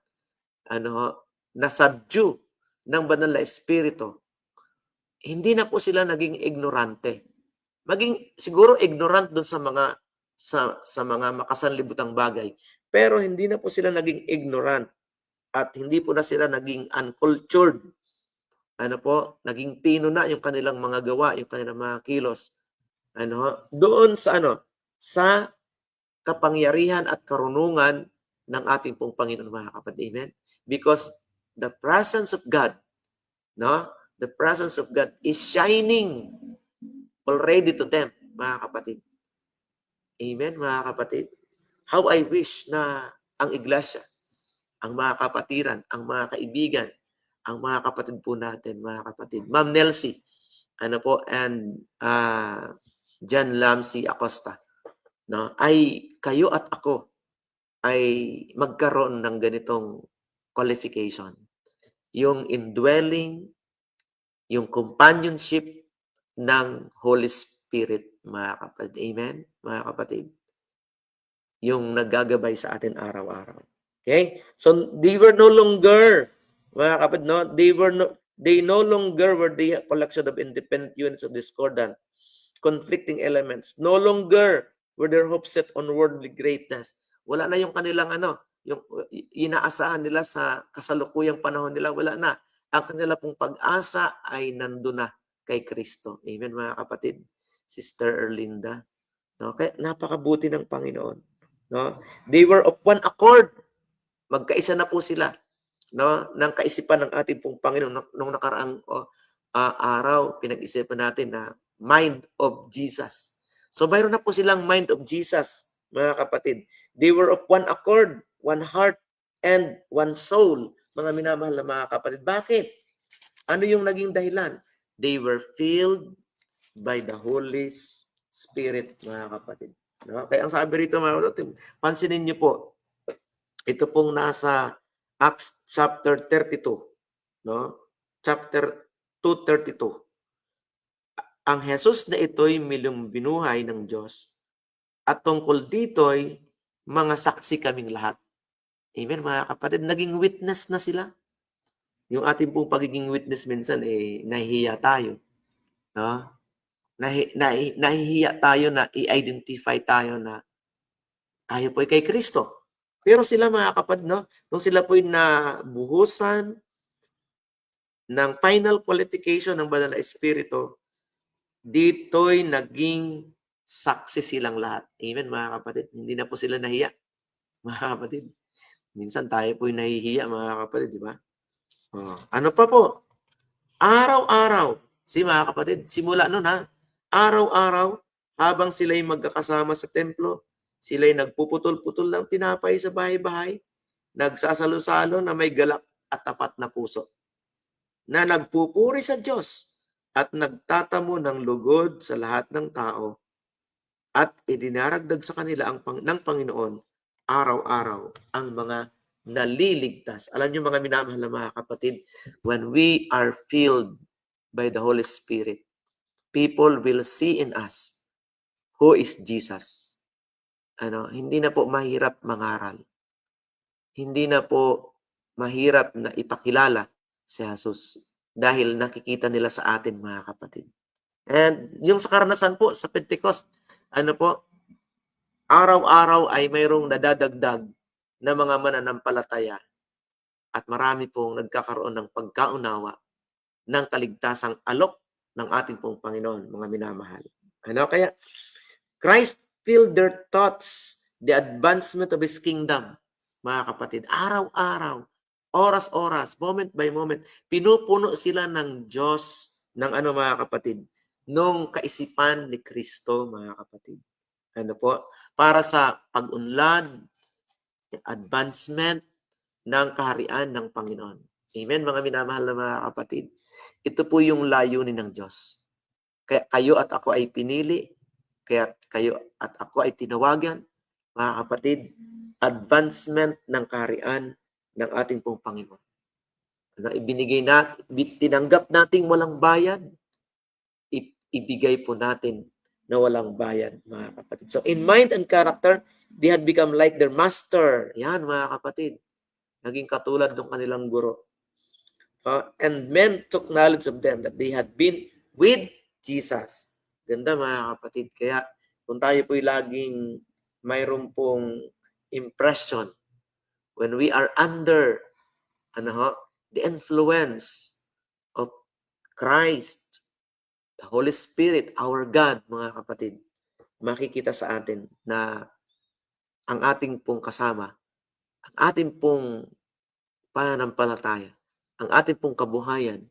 nasubdue ng banal na espiritu, hindi na po sila naging ignorante. Siguro ignorant doon sa mga makasanlibutang bagay, pero hindi na po sila naging ignorant at hindi po na sila naging uncultured. Ano po, naging tino na yung kanilang mga gawa, yung kanilang mga kilos. Ano, doon sa sa kapangyarihan at karunungan ng ating pong Panginoon, mga kapatid. Amen? Because the presence of God, no? The presence of God is shining already to them, mga kapatid. Amen, mga kapatid. How I wish na ang iglesia, ang mga kapatiran, ang mga kaibigan, ang mga kapatid po natin, mga kapatid. Ma'am Nelsie, ano po, and John Lamsi Acosta, no? Ay kayo at ako ay magkaroon ng ganitong qualification. Yung indwelling, yung companionship ng Holy Spirit, mga kapatid. Amen, mga kapatid. Yung naggagabay sa atin araw-araw. Okay? So they were no longer, mga kapatid, no? They no longer were the collection of independent units of discordant, conflicting elements. No longer were their hopes set on worldly greatness. Wala na yung kanilang yung inaasahan nila sa kasalukuyang panahon nila, wala na. Ang kanila pong pag-asa ay nandun na kay Kristo. Amen, mga kapatid. Sister Erlinda. No? Kaya napakabuti ng Panginoon. No? They were of one accord. Magkaisa na po sila, no, ng kaisipan ng ating pong Panginoon. Nung nakaraang araw, pinag-isipan natin na mind of Jesus. So mayroon na po silang mind of Jesus, mga kapatid. They were of one accord, one heart, and one soul, mga minamahal na mga kapatid. Bakit? Ano yung naging dahilan? They were filled by the Holy Spirit, mga kapatid. No? Kaya ang sabi rito, mga kapatid, pansinin niyo po, ito pong nasa Acts chapter 32, no? Chapter 2:32. Ang Jesus na ito'y milyong binuhay ng Diyos at tungkol dito'y mga saksi kaming lahat. Amen, mga kapatid. Naging witness na sila. Yung ating pong pagiging witness minsan, nahihiya tayo. No? Nahihiya tayo na i-identify tayo na tayo po'y kay Kristo. Pero sila, mga kapatid, no? Nung sila po'y nabuhusan ng final qualification ng Banal na Espiritu, dito'y naging saksi silang lahat. Amen, mga kapatid. Hindi na po sila nahiya, mga kapatid. Minsan tayo po'y nahihiya, mga kapatid, di ba? Ano pa po? Araw-araw, mga kapatid, simula nun araw-araw, habang sila'y magkakasama sa templo, sila'y nagpuputol-putol ng tinapay sa bahay-bahay, nagsasalo-salo na may galak at tapat na puso, na nagpupuri sa Diyos at nagtatamo ng lugod sa lahat ng tao at idinaragdag sa kanila ng Panginoon araw-araw ang mga naliligtas. Alam niyo, mga minamahal na mga kapatid, when we are filled by the Holy Spirit, people will see in us who is Jesus. Hindi na po mahirap mangaral. Hindi na po mahirap na ipakilala si Jesus dahil nakikita nila sa atin, mga kapatid. And yung sa karanasan po sa Pentecost, araw-araw ay mayroong nadadagdag na mga mananampalataya at marami pong nagkakaroon ng pagkaunawa ng kaligtasang alok ng ating pong Panginoon, mga minamahal. Kaya Christ filled their thoughts, the advancement of His kingdom, mga kapatid. Araw-araw, oras-oras, moment by moment, pinupuno sila ng Diyos ng mga kapatid, nung kaisipan ni Kristo, mga kapatid. Para sa pag-unlad, advancement ng kaharian ng Panginoon. Amen, mga minamahal na mga kapatid. Ito po yung layunin ng Diyos. Kaya kayo at ako ay pinili, kaya kayo at ako ay tinawagan, mga kapatid, advancement ng kaharian ng ating pong Panginoon. Ibinigay natin, tinanggap nating walang bayad, ibigay po natin na walang bayad, mga kapatid. So in mind and character, they had become like their master. Yan, mga kapatid. Naging katulad ng kanilang guro. And men took knowledge of them that they had been with Jesus. Ganda, mga kapatid. Kaya kung tayo po'y laging mayroon pong impression when we are under the influence of Christ, the Holy Spirit, our God, mga kapatid, makikita sa atin na ang ating pong kasama, ang ating pong pananampalataya, ang ating pong kabuhayan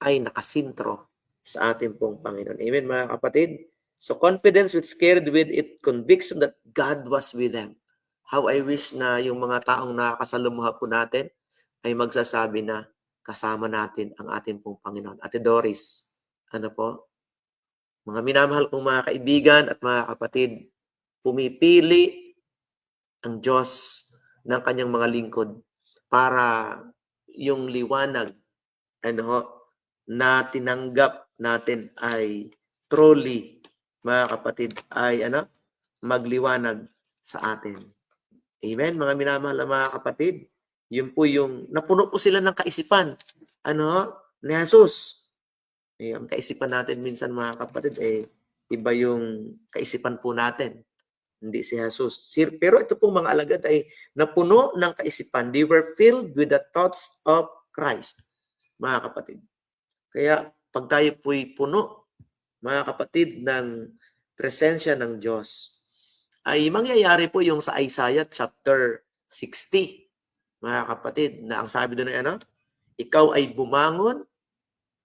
ay nakasintro sa ating pong Panginoon. Amen, mga kapatid? So confidence which carried with it conviction that God was with them. How I wish na yung mga taong nakakasalumuha po natin ay magsasabi na kasama natin ang ating pong Panginoon. Ate Doris, ano po? Mga minamahal kong mga kaibigan at mga kapatid, pumipili ang Diyos ng kanyang mga lingkod para yung liwanag na tinanggap natin ay truly, mga kapatid, ay magliwanag sa atin. Amen, mga minamahal na mga kapatid. Yun po yung, napuno po sila ng kaisipan, ni Jesus. Ang kaisipan natin minsan, mga kapatid, iba yung kaisipan po natin. Hindi si Jesus. Pero ito pong mga alagad ay napuno ng kaisipan. They were filled with the thoughts of Christ, mga kapatid. Kaya pag tayo po'y puno, mga kapatid, ng presensya ng Diyos, ay mangyayari po yung sa Isaiah chapter 60, mga kapatid, na ang sabi doon ay ikaw ay bumangon,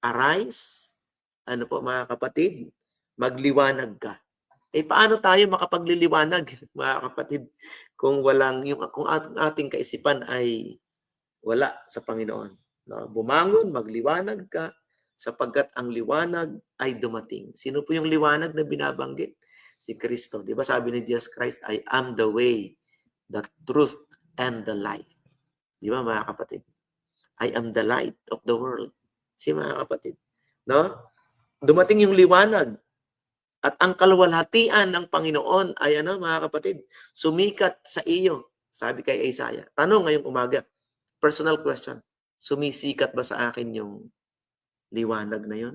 arise, mga kapatid, magliwanag ka. Paano tayo makapagliliwanag, mga kapatid, kung kung ating kaisipan ay wala sa Panginoon? Bumangon, magliwanag ka, sapagkat ang liwanag ay dumating. Sino po yung liwanag na binabanggit? Si Kristo. Di ba sabi ni Jesus Christ, I am the way, the truth, and the life. Di ba, mga kapatid? I am the light of the world. Mga kapatid. Dumating yung liwanag. At ang kaluwalhatian ng Panginoon ay mga kapatid, sumikat sa iyo. Sabi kay Isaiah. Tanong ngayong umaga, personal question, sumisikat ba sa akin yung liwanag na yun,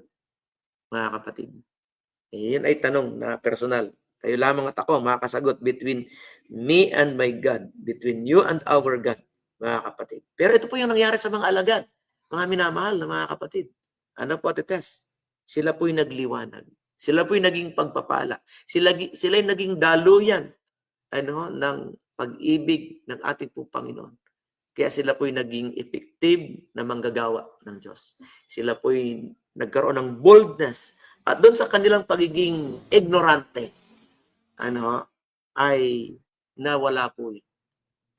mga kapatid? Yun ay tanong na personal. Kayo lamang at ako makakasagot between me and my God, between you and our God, mga kapatid. Pero ito po yung nangyari sa mga alagad, mga minamahal na mga kapatid. Ano po, Ate Tess? Sila po'y nagliwanag. Sila po'y naging pagpapala. Sila'y naging daluyan ng pag-ibig ng ating pong Panginoon. Kaya sila po'y naging effective na manggagawa ng Diyos. Sila po'y nagkaroon ng boldness. At doon sa kanilang pagiging ignorante, ay nawala po yun.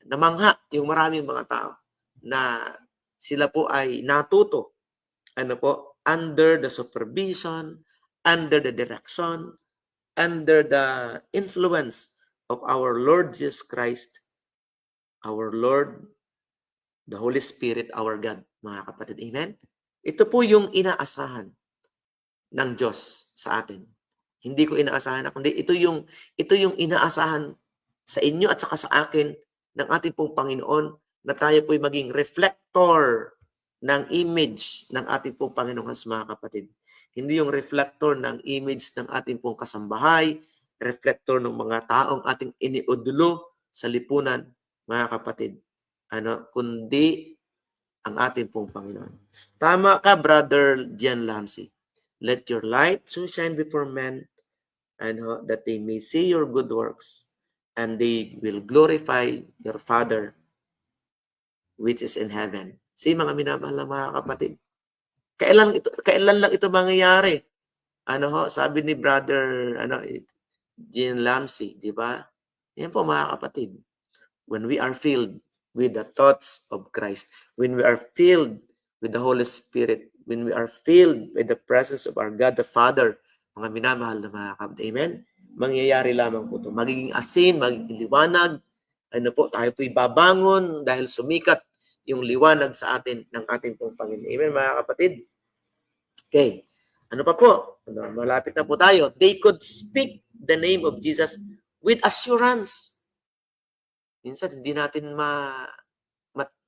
Namangha yung maraming mga tao na sila po ay natuto, under the supervision, under the direction, under the influence of our Lord Jesus Christ, our Lord, the Holy Spirit, our God, mga kapatid. Amen? Ito po yung inaasahan ng Diyos sa atin. Hindi ko inaasahan kundi ito yung inaasahan sa inyo at saka sa akin ng ating pong Panginoon na tayo po'y maging reflector ng image ng ating pong Panginoon, mga kapatid. Hindi yung reflector ng image ng ating pong kasambahay, reflector ng mga taong ating iniudulo sa lipunan, mga kapatid. Kundi ang ating pong Panginoon. Tama ka, Brother Gian Lamsi. Let your light so shine before men, that they may see your good works, and they will glorify your Father which is in heaven. Mga minamahal na mga kapatid. Kailan lang ito mangyayari? Sabi ni Brother Gian Lamsi, di ba? Yan po, mga kapatid. When we are filled with the thoughts of Christ, when we are filled with the Holy Spirit, when we are filled with the presence of our God the Father, mga minamahal na mga kapatid. Amen? Mangyayari lamang po ito. Magiging asin, magiging liwanag. Tayo po'y babangon dahil sumikat yung liwanag sa atin ng ating pong Panginoon. Amen, mga kapatid? Okay. Ano pa po? Malapit na po tayo. They could speak the name of Jesus with assurance. Minsan, hindi natin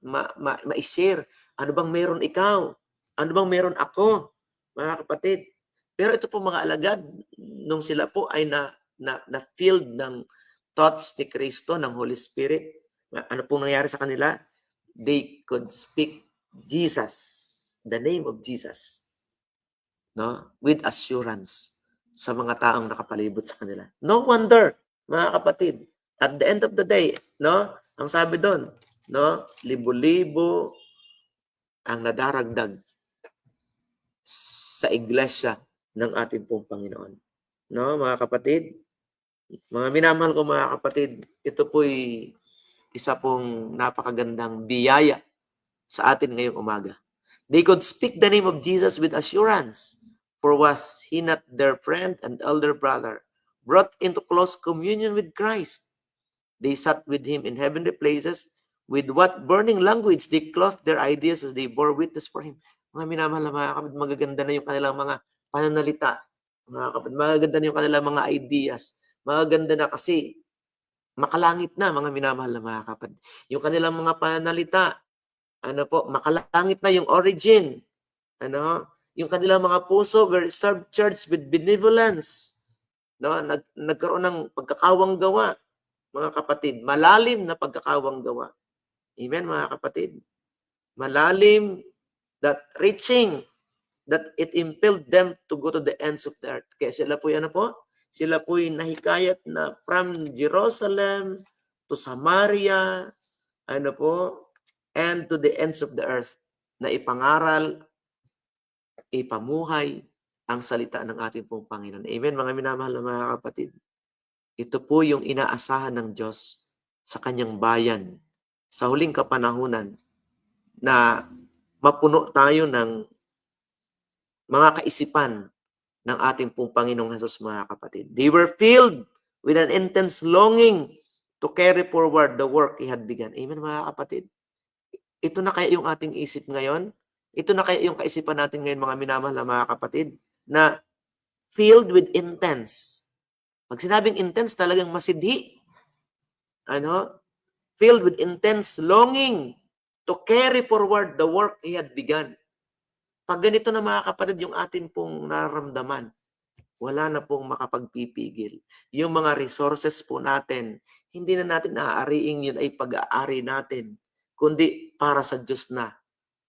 ma-share. Ano bang meron ikaw? Ano bang meron ako? Mga kapatid. Pero ito po mga alagad, nung sila po ay na-filled ng thoughts ni Kristo, ng Holy Spirit, ano pong nangyari sa kanila? they could speak Jesus, the name of Jesus, no, with assurance sa mga taong nakapalibot sa kanila. No wonder, mga kapatid, at the end of the day, no, ang sabi doon, no, libo-libo ang nadaragdag sa iglesia ng ating pong Panginoon. No, mga kapatid, mga minamahal ko mga kapatid, ito po'y isa pong napakagandang biyaya sa atin ngayong umaga. They could speak the name of Jesus with assurance, for was he not their friend and elder brother, brought into close communion with Christ? They sat with him in heavenly places. With what burning language they clothed their ideas as they bore witness for him. Mga minamahal na mga kapatid, magaganda na yung kanilang mga pananalita. Mga kapatid, magaganda na yung kanilang mga ideas. Magaganda na kasi makalangit na, mga minamahal na mga kapatid. Yung kanilang mga pananalita, ano po, makalangit na yung origin. Ano? Yung kanilang mga puso were charged with benevolence. No? Nagkaroon ng pagkakawang gawa, mga kapatid. Malalim na pagkakawang gawa. Amen, mga kapatid. Malalim, that reaching, that it impelled them to go to the ends of the earth. Kaya sila po yan po, sila po nahikayat na from Jerusalem to Samaria, ano po, and to the ends of the earth, na ipangaral, ipamuhay ang salita ng ating pong Panginoon. Amen, mga minamahal na mga kapatid. Ito po yung inaasahan ng Diyos sa kanyang bayan sa huling kapanahunan, na mapuno tayo ng mga kaisipan ng ating pong Panginoong Hesus, mga kapatid. They were filled with an intense longing to carry forward the work He had begun. Amen, mga kapatid. Ito na kaya yung ating isip ngayon? Ito na kaya yung kaisipan natin ngayon, mga minamahal na mga kapatid, na filled with intense. Pag sinabing intense, talagang masidhi. Ano? Filled with intense longing to carry forward the work He had begun. Pag ganito na, mga kapatid, yung atin pong nararamdaman, wala na pong makapagpipigil. Yung mga resources po natin, hindi na natin aaariing yun ay pag-aari natin, kundi para sa Diyos na,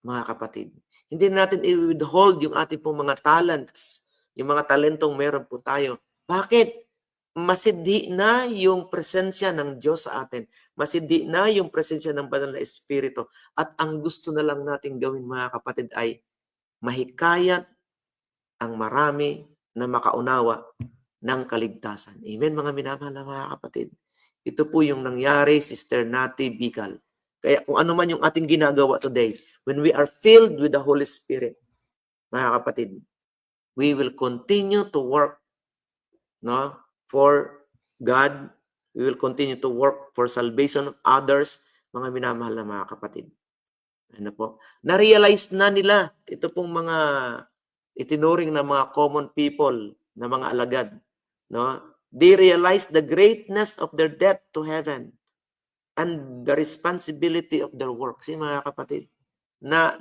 mga kapatid. Hindi na natin i-withhold yung ating pong mga talents, yung mga talentong meron po tayo. Bakit? Masidhi na yung presensya ng Diyos sa atin. Masidhi na yung presensya ng Banal na Espiritu. At ang gusto na lang natin gawin, mga kapatid, ay mahikayat ang marami na makaunawa ng kaligtasan. Amen, mga minamahal na mga kapatid. Ito po yung nangyari, Sister Nati Bical. Kaya kung ano man yung ating ginagawa today, when we are filled with the Holy Spirit, mga kapatid, we will continue to work, no, for God. We will continue to work for salvation of others, mga minamahal na mga kapatid. Ano po? Na-realize na nila, ito pong mga itinuring na mga common people, na mga alagad, no? They realized the greatness of their debt to heaven and the responsibility of their works. Mga kapatid, na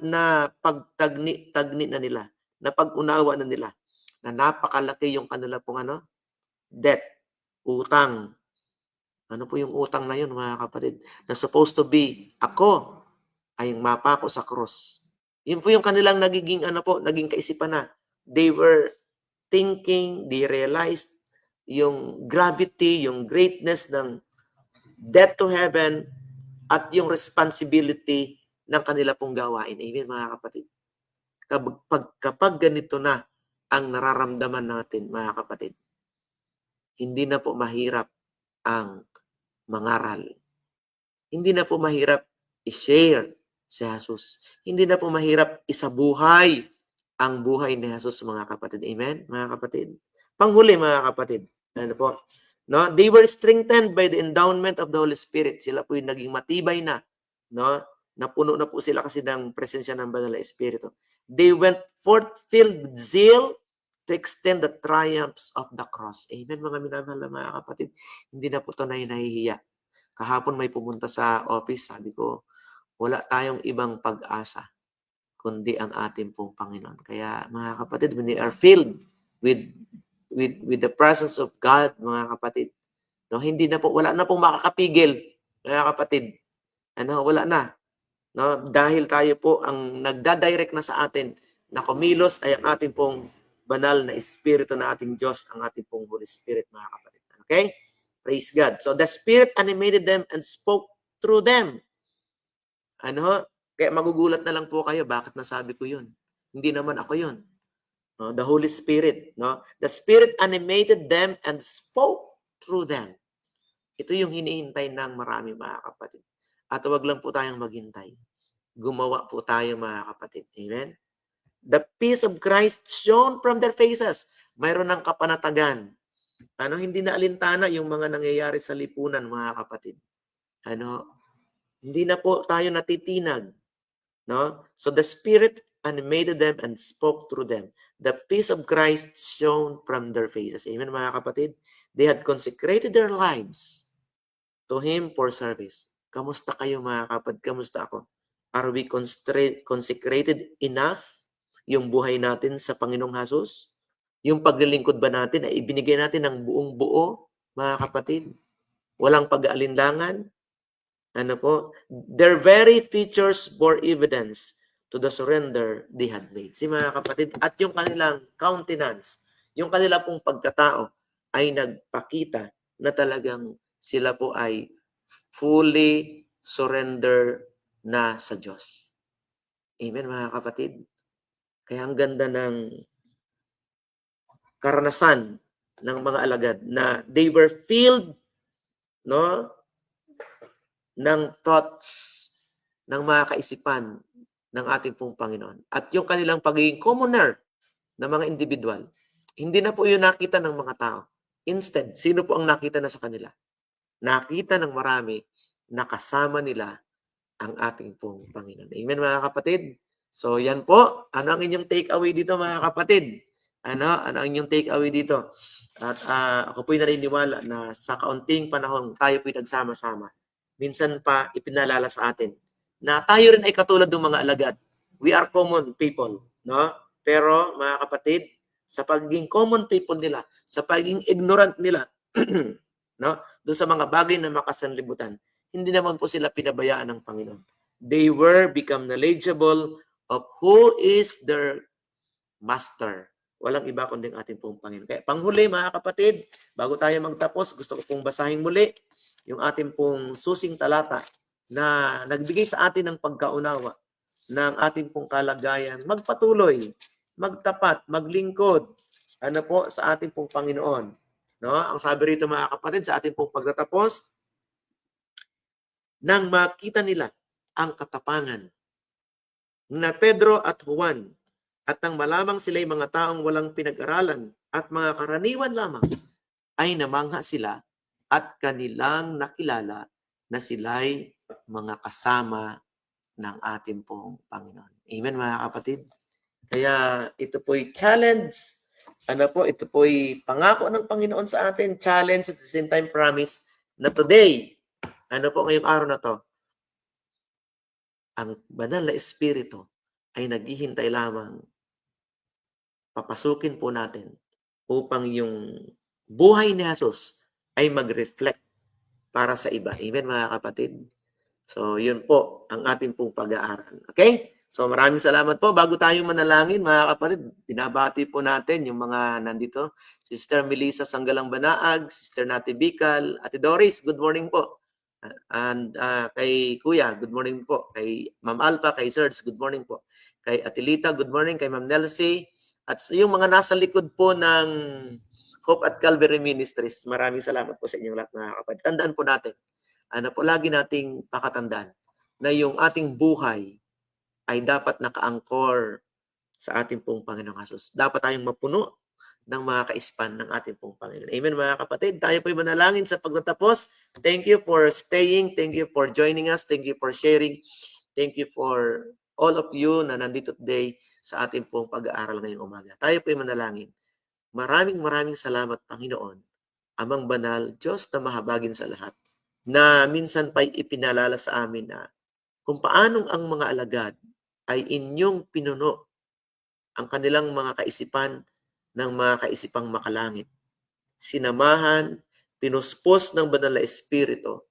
pagtagni na nila, na pag-unawa na nila, na napakalaki yung kanila pong debt, utang. Ano po yung utang na yun, mga kapatid? Na supposed to be, ako ay mapako sa cross. Yun po yung kanilang naging kaisipan na. They were thinking, they realized yung gravity, yung greatness ng debt to heaven at yung responsibility ng kanila pong gawain. Amen, mga kapatid. Kapag ganito na ang nararamdaman natin, mga kapatid, hindi na po mahirap ang mangaral. Hindi na po mahirap i-share si Jesus. Hindi na po mahirap isabuhay ang buhay ni Jesus, mga kapatid. Amen, mga kapatid. Panghuli, mga kapatid. Ano po? No? They were strengthened by the endowment of the Holy Spirit. Sila po yung naging matibay na. No? Napuno na po sila kasi ng presensya ng Banal na Espiritu. They went forth filled with zeal to extend the triumphs of the cross. Amen, mga minamahal na mga kapatid. Hindi na po ito nahihiya. Kahapon may pumunta sa office, sabi ko, wala tayong ibang pag-asa kundi ang ating pong Panginoon. Kaya mga kapatid, when we are filled with the presence of God, mga kapatid, no, hindi na po, wala na pong makakapigil, mga kapatid. Wala na. no? Dahil tayo po ang nagdadirect na sa atin na kumilos ay ang ating pong banal na Espiritu na ating Diyos, ang ating pong Holy Spirit, mga kapatid. Okay? Praise God. So the Spirit animated them and spoke through them. Ano? Kaya magugulat na lang po kayo, bakit nasabi ko yun? Hindi naman ako yun. No? The Holy Spirit. No? The Spirit animated them and spoke through them. Ito yung hinihintay ng marami, mga kapatid. At huwag lang po tayong maghintay. Gumawa po tayo, mga kapatid. Amen? The peace of Christ shone from their faces. Mayroon ng kapanatagan. Ano, hindi na alintana yung mga nangyayari sa lipunan, mga kapatid. Ano, hindi na po tayo natitinag. No? So the Spirit animated them and spoke through them. The peace of Christ shone from their faces. Amen, mga kapatid? They had consecrated their lives to Him for service. Kamusta kayo, mga kapatid? Kamusta ako? Are we consecrated enough yung buhay natin sa Panginoong Jesus? Yung paglilingkod ba natin ay ibinigay natin ng buong buo, mga kapatid? Walang pag-aalinlangan? Ano po? Their very features bore evidence to the surrender they had made. Si mga kapatid, at yung kanilang countenance, yung kanila pong pagkatao ay nagpakita na talagang sila po ay fully surrender na sa Diyos. Amen, mga kapatid? Kaya ang ganda ng karanasan ng mga alagad na they were filled, no, ng thoughts, ng mga kaisipan ng ating pong Panginoon. At yung kanilang pagiging commoner na mga individual, hindi na po yun nakita ng mga tao. Instead, sino po ang nakita na sa kanila? Nakita ng marami na kasama nila ang ating pong Panginoon. Amen, mga kapatid? So, yan po. Ano ang inyong take away dito, mga kapatid? Ano ang inyong take away dito? At ako po'y naniniwala na sa kaunting panahon, tayo po'y nagsama-sama. Minsan pa ipinalala sa atin na tayo rin ay katulad ng mga alagad. We are common people, no? Pero, mga kapatid, sa pagiging common people nila, sa pagiging ignorant nila, no? Doon sa mga bagay na makasanlibutan, hindi naman po sila pinabayaan ng Panginoon. They were become knowledgeable of who is their master. Walang iba kundi ang ating pong Panginoon. Kaya panghuli, mga kapatid, bago tayo magtapos, gusto ko pong basahin muli yung ating pong susing talata na nagbigay sa atin ng pagkaunawa ng ating pong kalagayan. Magpatuloy, magtapat, maglingkod, ano po, sa ating pong Panginoon. No? Ang sabi rito, mga kapatid, sa ating pong pagtatapos, nang makita nila ang katapangan na Pedro at Juan at nang malamang sila'y mga taong walang pinag-aralan at mga karaniwan lamang, ay namangha sila at kanilang nakilala na sila'y mga kasama ng ating pong Panginoon. Amen, mga kapatid? Kaya ito po'y challenge. Ano po, ito po'y pangako ng Panginoon sa atin. Challenge at the same time promise na today, ano po ngayong araw na to, ang banal na Espiritu ay naghihintay lamang. Papasukin po natin upang yung buhay ni Jesus ay mag-reflect para sa iba. Amen, mga kapatid? So, yun po ang ating pong pag-aaral. Okay? So, maraming salamat po. Bago tayo manalangin, mga kapatid, binabati po natin yung mga nandito. Sister Melissa Sanggalang Banaag, Sister Nati Bical, Ate Doris, good morning po. And kay Kuya, good morning po. Kay Ma'am Alpa, kay Serge, good morning po. Kay Atilita, good morning. Kay Ma'am Nelsie. At yung mga nasa likod po ng Hope at Calvary Ministries, maraming salamat po sa inyong lahat, mga kapatid. Tandaan po natin, ano po, lagi nating pakatandaan na yung ating buhay ay dapat naka-angkor sa ating pong Panginoong Jesus. Dapat tayong mapuno ng mga kaispan ng ating pong Panginoon. Amen, mga kapatid. Tayo po'y manalangin sa pagtatapos. Thank you for staying. Thank you for joining us. Thank you for sharing. Thank you for all of you na nandito today sa ating pong pag-aaral ngayong umaga. Tayo po'y manalangin. Maraming salamat, Panginoon, Amang Banal, Diyos na mahabagin sa lahat, na minsan pa'y ipinalala sa amin na kung paanong ang mga alagad ay inyong pinuno ang kanilang mga kaisipan ng mga kaisipang makalangit. Sinamahan, pinuspos ng Banal na Espiritu,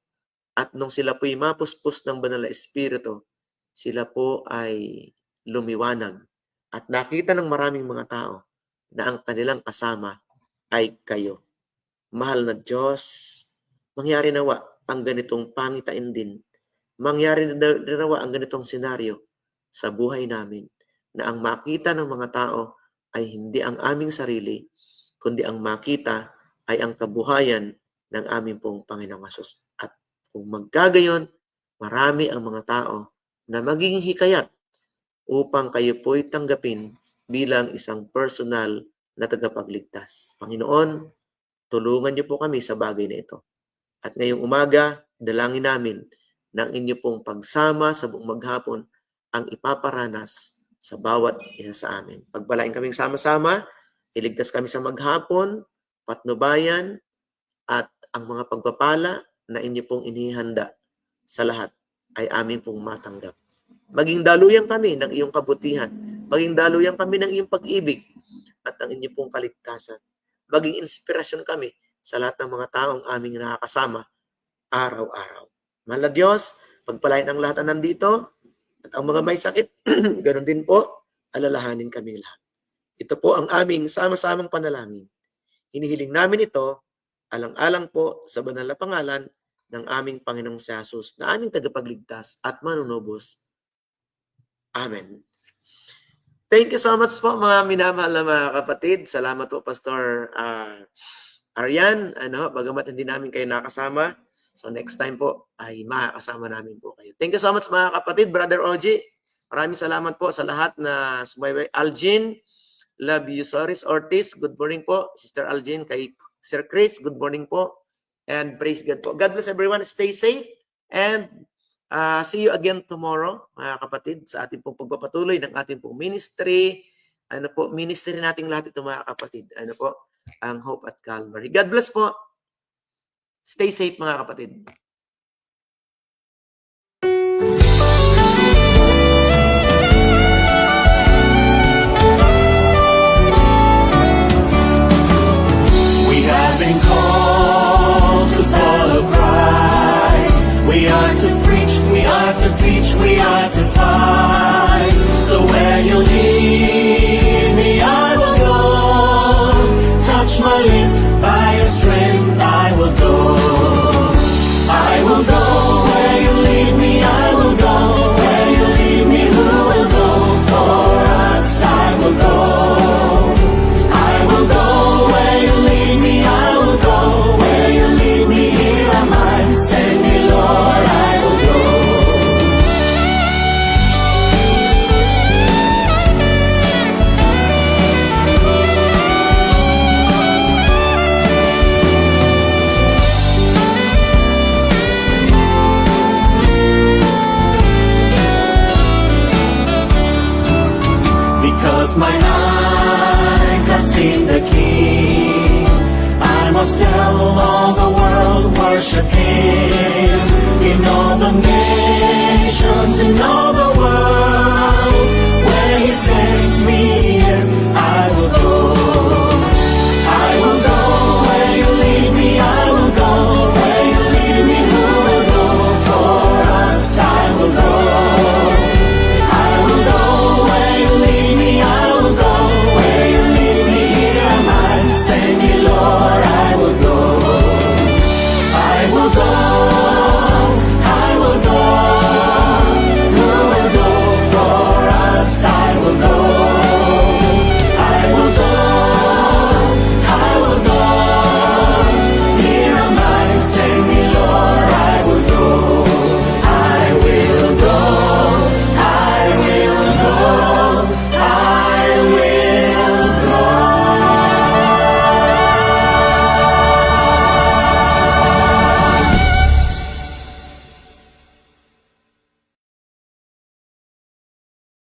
at nung sila po'y mapuspos ng Banal na Espiritu, sila po ay lumiwanag at nakita ng maraming mga tao na ang kanilang kasama ay kayo. Mahal na Diyos, mangyari nawa ang ganitong pangitain din. Mangyari nawa ang ganitong senaryo sa buhay namin na ang makita ng mga tao ay hindi ang aming sarili, kundi ang makita ay ang kabuhayan ng aming pong Panginoong Hesus. At kung magkagayon, marami ang mga tao na magiging hikayat upang kayo po'y tanggapin bilang isang personal na tagapagligtas. Panginoon, tulungan niyo po kami sa bagay na ito. At ngayong umaga, dalangin namin ng inyo pong pagsama sa buong maghapon ang ipaparanas sa bawat isa sa amin. Pagpalain kaming sama-sama, iligtas kami sa maghapon, patnubayan, at ang mga pagpapala na inyo pong inihanda sa lahat ay amin pong matanggap. Maging daluyan kami ng iyong kabutihan. Maging daluyan kami ng iyong pag-ibig at ng inyo pong kaligtasan. Maging inspirasyon kami sa lahat ng mga taong aming nakakasama araw-araw. Mahal na Diyos, pagpalain ang lahat na nandito at ang mga may sakit, ganoon din po, alalahanin kami lahat. Ito po ang aming sama-samang panalangin. Hinihiling namin ito, alang-alang po sa banal na pangalan ng aming Panginoong si Jesus na aming tagapagligtas at manunubos. Amen. Thank you so much po mga minamahal na mga kapatid. Salamat po Pastor Arian. Bagamat hindi namin kayo nakasama, so next time po ay makakasama namin po kayo. Thank you so much mga kapatid. Brother Oji, maraming salamat po sa lahat na sumaybay. Algin, love you. Soris Ortiz, good morning po. Sister Algin, kay Sir Chris, good morning po. And praise God po. God bless everyone. Stay safe. And see you again tomorrow, mga kapatid, sa ating pong pagpapatuloy ng ating pong ministry. Ministry nating lahat ito, mga kapatid. Ang Hope at Calvary. God bless po. Stay safe, mga kapatid. We have been called to follow Christ. We are to preach, we are to teach, we are to fight. So where you lead me, I will go. Touch my lips, by your strength I will go. I will go where you lead me, I will go. Where you lead me, who will go? For us I will go. I will go where you lead me, I will go. Where you lead me, here am I. Send me, Lord, I will go. Because my eyes have seen the King, I must tell all the world, worship Him. In all the nations, in all the world,